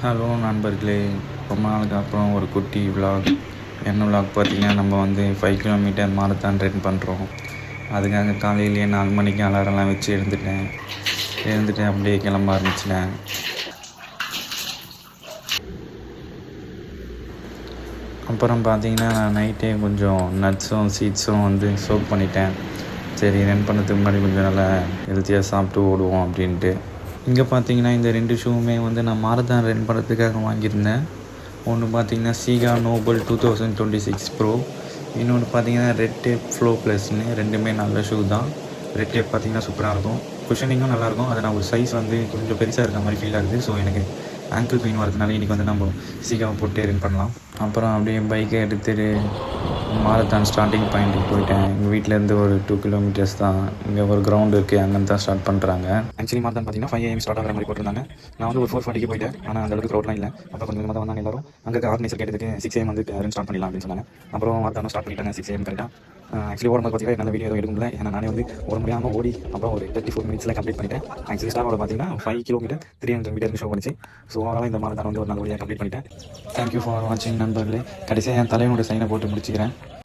Hello நண்பர்களே, ரொம்ப நாளுக்கு அப்புறம் ஒரு குட்டி விலாக். என்ன விலாக் பார்த்தீங்கன்னா, நம்ம வந்து 5 கிலோமீட்டர் மாரத்தான் ரன் பண்ணுறோம். அதுக்காக காலையிலேயே 4 மணிக்கு அலாரம்லாம் வச்சு எழுந்துட்டு அப்படியே கிளம்ப ஆரம்பிச்சிட்டேன். அப்புறம் பார்த்தீங்கன்னா, நான் நைட்டே கொஞ்சம் நட்ஸும் சீட்ஸும் வந்து சோக் பண்ணிட்டேன். சரி, ரன் பண்ணதுக்கு முன்னாடி கொஞ்சம் நல்லா ஹெல்த்தியாக சாப்பிட்டு ஓடுவோம் அப்படின்ட்டு. இங்கே பார்த்தீங்கன்னா, இந்த 2 ஷூவுமே வந்து நான் மாரத்தான் ரன் பண்ணுறதுக்காக வாங்கியிருந்தேன். ஒன்று பார்த்தீங்கன்னா சீகா நோபல் 2026 ப்ரோ, இன்னொன்று பார்த்தீங்கன்னா ரெட் டேப் ஃப்ளோ ப்ளஸ்ன்னு. ரெண்டுமே நல்ல ஷூ தான். ரெட் டேப் பார்த்தீங்கன்னா சூப்பராக இருக்கும், குஷனிங்கும் நல்லாயிருக்கும். அதை நான் ஒரு சைஸ் வந்து கொஞ்சம் பெருசாக இருக்க மாதிரி ஃபீல் ஆகுது. ஸோ எனக்கு ஆங்கிள் பெயின் வரதுனால இன்றைக்கி வந்து நம்ம சீகாவை போட்டு ரன் பண்ணலாம். அப்புறம் அப்படியே பைக்கை எடுத்துகிட்டு மாரத்தான் ஸ்டார்டிங் பாயிண்ட்டுக்கு போயிட்டேன். எங்கள் வீட்டிலேருந்து ஒரு 2 கிலோமீட்டர்ஸ் தான். இங்கே ஒரு கிரவுண்டு இருக்குது, அங்கேருந்து தான் ஸ்டார்ட் பண்ணுறாங்க. ஆக்சுவலி மாரத்தான் பார்த்தீங்கன்னா 5 AM ஸ்டார்ட் ஆகிற மாதிரி போட்டிருந்தாங்க. நான் வந்து ஒரு 4:40 போயிட்டேன். ஆனால் அந்த அளவுக்கு க்ரௌட்லாம் இல்லை. அப்போ கொஞ்சம் கொஞ்சமாக தான் வந்தாங்க எல்லாரும். அங்கே ஆர்கனைசர் கேட்டதுக்கு 6 AM வந்து ரன் ஸ்டார்ட் பண்ணிடலாம் அப்படின்னு சொன்னாங்க. அப்புறம் மாரத்தான் ஸ்டார்ட் பண்ணிட்டாங்க 6 AM கரெக்டாக. ஆக்சுவலி ஓடும்போது பார்த்தீங்கன்னா என்னால் வீடியோ எதுவும் எடுக்க முடியல. ஏன்னா நானே வந்து ஒரு முடியாமல் ஓடி அப்புறம் ஒரு 34 மினிட்ஸில் கம்ப்ளீட் பண்ணிட்டேன். ஆக்சுவலி ஸ்டார்ட் பார்த்தீங்கன்னா 5 கிலோமீட்டர் 300 மீட்டருக்கு ஷோ பண்ணிச்சு. ஸோ ஓவரால் இந்த மாரத்தான் வந்து ஒரு நல்ல வழியாக கம்ப்ளீட் பண்ணிட்டேன். தேங்க்யூ ஃபார் வாட்சிங் நண்பர்களே. கடைசியாக என் தலைவனோட சைனை போட்டு முடிச்சுக்கிறேன்.